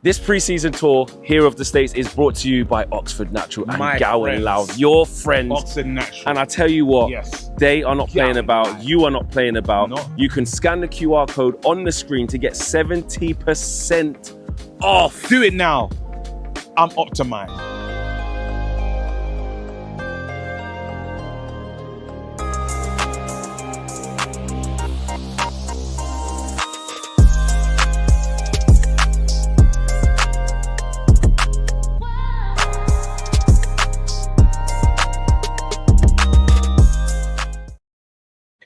This pre-season tour here of the States is brought to you by Oxford Natural and Gowan Loud, your friends. Oxford Natural. And I tell you what, yes. They are not playing about, you are not playing about. No. You can scan the QR code on the screen to get 70% off. Do it now. I'm optimized.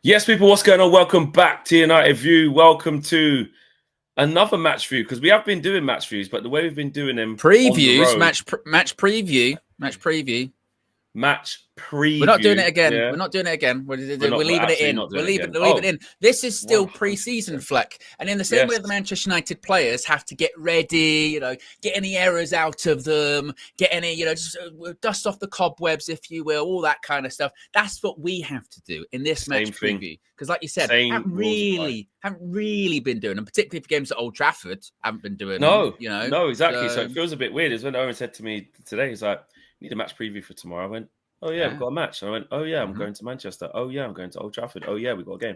Yes, people, what's going on? Welcome back to United View. Welcome to another match view, because we have been doing match views, but the way we've been doing them previews, match preview. We're not doing it again. Yeah. We're not doing it again. We're leaving it in. We're leaving it in. This is still pre-season, Fleck. And in the same way the Manchester United players have to get ready, get any errors out of them, get any, just dust off the cobwebs, if you will, all that kind of stuff. That's what we have to do in this match preview. Because like you said, haven't really been doing them, particularly for games at Old Trafford. Haven't been doing them, No, exactly. So it feels a bit weird. Is when Owen said to me today, he's like, need a match preview for tomorrow. I went, oh yeah, we've got a match. And I went, oh yeah, I'm going to Manchester. Oh yeah, I'm going to Old Trafford. Oh yeah, we've got a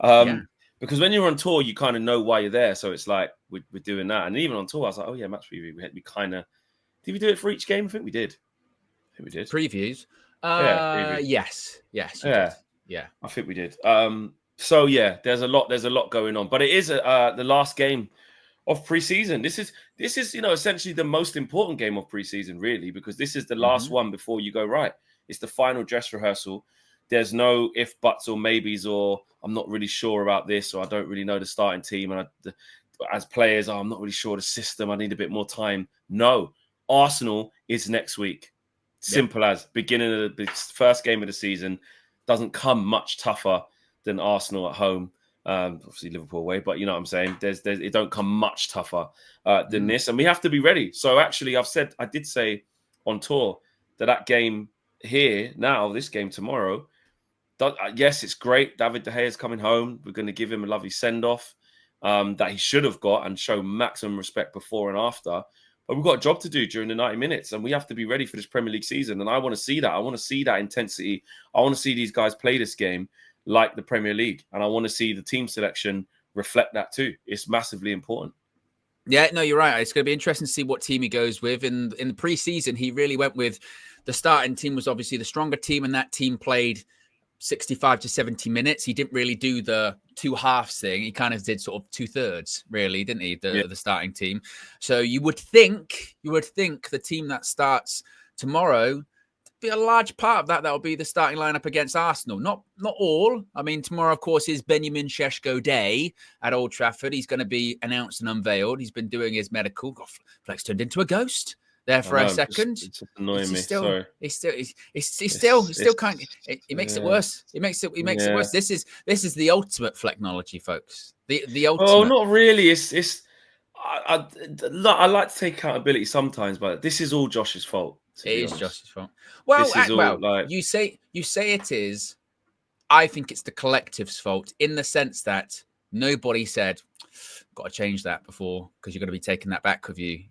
game. Because when you're on tour, you kind of know why you're there. So it's like we're doing that. And even on tour, I was like, oh yeah, match preview. We kind of did we do it for each game? I think we did. Previews. Previews. Yes. Yeah. Yeah. I think we did. So yeah, there's a lot going on. But it is the last game of preseason. This is essentially the most important game of preseason, really, because this is the last one before you go right. It's the final dress rehearsal. There's no if, buts, or maybes, or I'm not really sure about this, or I don't really know the starting team, and as players, I'm not really sure the system. I need a bit more time. No, Arsenal is next week. Simple as. Beginning of the first game of the season. Doesn't come much tougher than Arsenal at home. Obviously Liverpool away, but you know what I'm saying. It don't come much tougher than this, and we have to be ready. So actually, I did say on tour that game here now, this game tomorrow. Yes, it's great. David De Gea is coming home. We're going to give him a lovely send off that he should have got and show maximum respect before and after. But we've got a job to do during the 90 minutes, and we have to be ready for this Premier League season. And I want to see that. I want to see that intensity. I want to see these guys play this game like the Premier League. And I want to see the team selection reflect that too. It's massively important. Yeah, no, you're right. It's going to be interesting to see what team he goes with. In the preseason, he really went with the starting team was obviously the stronger team, and that team played 65 to 70 minutes. He didn't really do the two halves thing. He kind of did sort of 2/3, really, didn't he? The starting team. So you would think the team that starts tomorrow, be a large part of that will be the starting lineup against Arsenal. Not all. I mean, tomorrow, of course, is Benjamin Sesko Day at Old Trafford. He's going to be announced and unveiled. He's been doing his medical. God, Flex turned into a ghost there for a second. It's annoying me. Sorry. He still can't. He makes it worse. He makes it worse. This is the ultimate Flecknology, folks. The ultimate. Oh, not really. I like to take accountability sometimes, but this is all Josh's fault. It is Josh's fault. Well, you say it is. I think it's the collective's fault in the sense that nobody said, "Got to change that before," because you're going to be taking that back with you.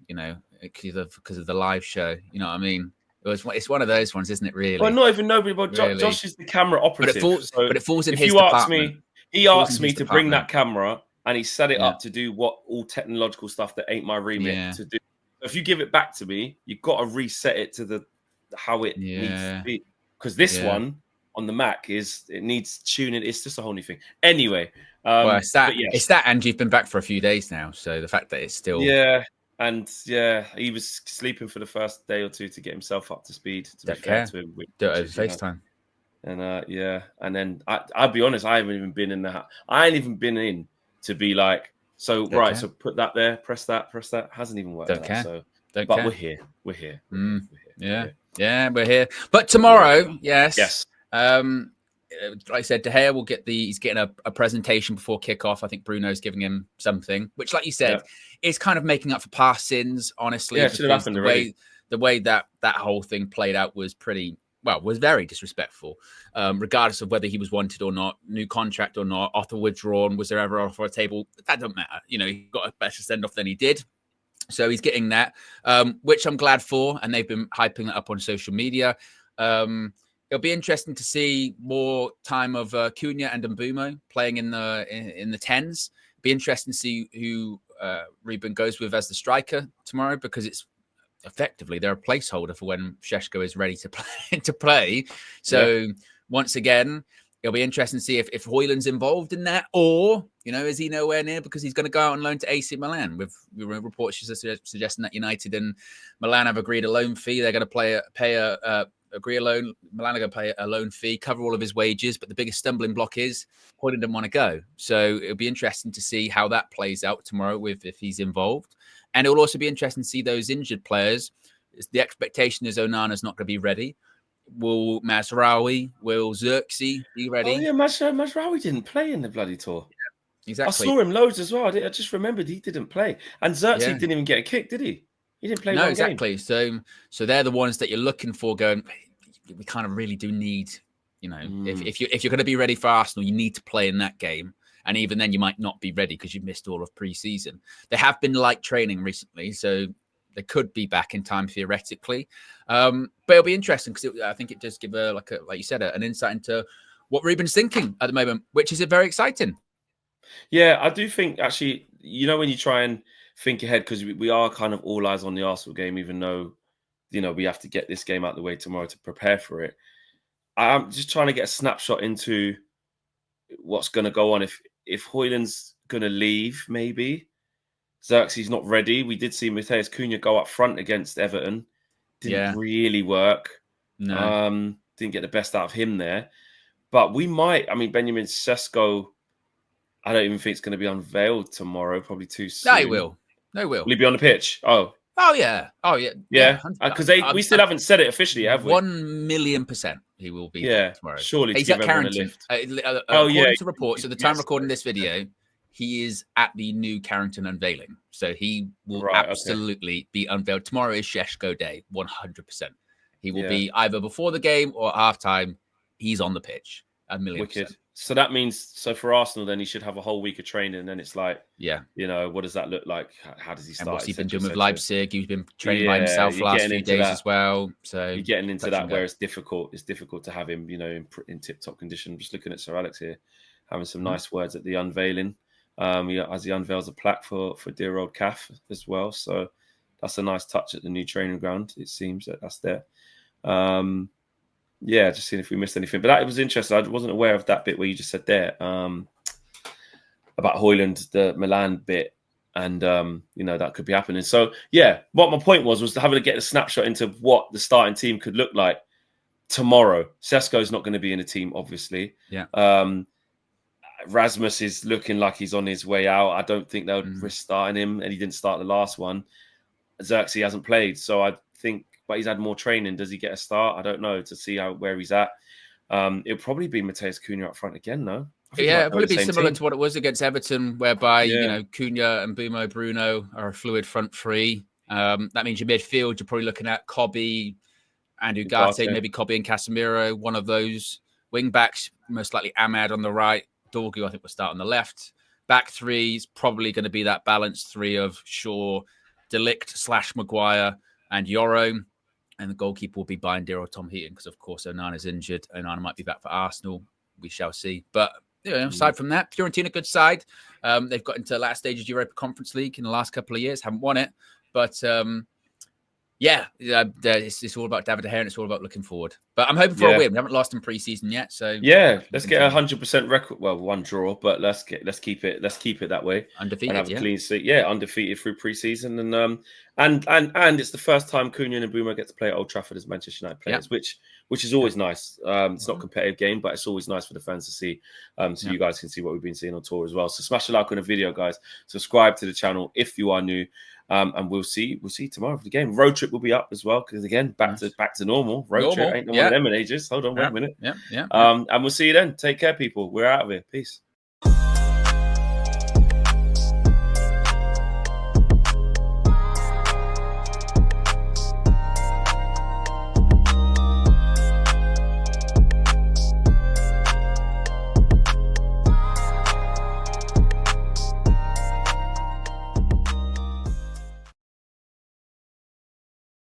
Because of the live show. You know what I mean? It's one of those ones, isn't it? Really? Well, not even nobody, but really. Josh is the camera operative. But it falls in his department. He asked me to bring that camera, and he set it up to do all technological stuff that ain't my remit to do. If you give it back to me, you've got to reset it to how it needs to be. Because this one on the Mac it needs tuning. It's just a whole new thing. Anyway, it's that, and you've been back for a few days now, so the fact that it's still and he was sleeping for the first day or two to get himself up to speed. To be fair to him, do it over FaceTime. And and then I'll be honest, I haven't even been in the house. I ain't even been in to be like, so so put that there, press that. Hasn't even worked. We're here. We're here. We're here. But tomorrow, yes. Like I said, De Gea he's getting a presentation before kickoff. I think Bruno's giving him something, which, like you said, is kind of making up for past sins, honestly. Yeah, it should have happened already. The way that whole thing played out was was very disrespectful, regardless of whether he was wanted or not, new contract or not, offer withdrawn, was there ever offer a table? That doesn't matter. He got a better send-off than he did. So he's getting that, which I'm glad for, and they've been hyping that up on social media. It'll be interesting to see more time of Cunha and Mbumo playing in the 10s. Be interesting to see who Reuben goes with as the striker tomorrow, because it's effectively they're a placeholder for when Sesko is ready to play. So once again, it'll be interesting to see if Højlund's involved in that, or is he nowhere near because he's going to go out on loan to AC Milan. With reports suggesting that United and Milan have agreed a loan fee. They're going to agree a loan. Milan are going to pay a loan fee, cover all of his wages. But the biggest stumbling block is Højlund didn't want to go. So it'll be interesting to see how that plays out tomorrow if he's involved. And it will also be interesting to see those injured players. The expectation is Onana's not going to be ready. Will Mazraoui, will Xerxes be ready? Oh, yeah, Mazraoui didn't play in the bloody tour. Yeah, exactly. I saw him loads as well. I just remembered he didn't play. And Xerxes didn't even get a kick, did he? He didn't play one exactly. game. So they're the ones that you're looking for going, we kind of really do need, if you're going to be ready for Arsenal, you need to play in that game. And even then, you might not be ready because you've missed all of pre-season. They have been light training recently, so they could be back in time theoretically. But it'll be interesting because I think it does give like you said, an insight into what Ruben's thinking at the moment, which is very exciting. Yeah, I do think actually, when you try and think ahead, because we are kind of all eyes on the Arsenal game, even though, we have to get this game out of the way tomorrow to prepare for it. I'm just trying to get a snapshot into what's going to go on. If Højlund's going to leave, maybe Xerxes not ready. We did see Matheus Cunha go up front against Everton. Didn't really work. No. Didn't get the best out of him there. But we might. I mean, Benjamin Sesko, I don't even think it's going to be unveiled tomorrow. Probably too soon. No, he will. Will he be on the pitch? Oh yeah. Because we still haven't said it officially, have we? 1,000,000% he will be there tomorrow. Surely he's at Carrington. According to reports, at the time recording this video, he is at the new Carrington unveiling. So he will absolutely be unveiled. Tomorrow is Sesko Day, 100%. He will be either before the game or halftime. He's on the pitch, 1,000,000%. Wicked. So that means, for Arsenal, then he should have a whole week of training. And then it's like, what does that look like? How does he start? And what's he been doing with Leipzig? He's been training by himself last few days as well. So you're getting into that where it's difficult. It's difficult to have him, in tip-top condition. I'm just looking at Sir Alex here, having some nice words at the unveiling. As he unveils a plaque for dear old Calf as well. So that's a nice touch at the new training ground. It seems that's there. Just seeing if we missed anything. But that was interesting. I wasn't aware of that bit where you just said there about Højlund, the Milan bit, and that could be happening. So what my point was having to get a snapshot into what the starting team could look like tomorrow. Sesko's not going to be in the team, obviously. Rasmus is looking like he's on his way out. I don't think they'll risk starting him, and he didn't start the last one. Xerxes hasn't played, so I think, but he's had more training. Does he get a start? I don't know, to see where he's at. It'll probably be Matheus Cunha up front again, though. It'll probably be similar to what it was against Everton, whereby Cunha and Mbumo Bruno are a fluid front three. That means your midfield, you're probably looking at Kobe and Ugarte, maybe Kobe and Casemiro, one of those. Wing backs, most likely Ahmad on the right. Dorgu, I think, will start on the left. Back three is probably going to be that balanced three of Shaw, Delict / Maguire, and Yoro. And the goalkeeper will be Bindir or Tom Heaton, because, of course, Onana's injured. Onana might be back for Arsenal. We shall see. But aside from that, Fiorentina, good side. They've got into the last stages of Europa Conference League in the last couple of years. Haven't won it. But, it's all about David De Gea, and it's all about looking forward. But I'm hoping for a win. We haven't lost in pre-season yet, so let's get 100% record. Well, one draw, but let's keep it that way. Undefeated, and have a clean sheet. Undefeated through pre-season, and it's the first time Cunha and Mbumo get to play at Old Trafford as Manchester United players, which is always nice. It's not a competitive game, but it's always nice for the fans to see. So you guys can see what we've been seeing on tour as well. So smash a like on the video, guys. Subscribe to the channel if you are new. And we'll see tomorrow for the game. Road trip will be up as well, because again, back to normal. Road trip ain't no one of them in ages. Hold on, wait a minute. Yeah. And we'll see you then. Take care, people. We're out of here. Peace.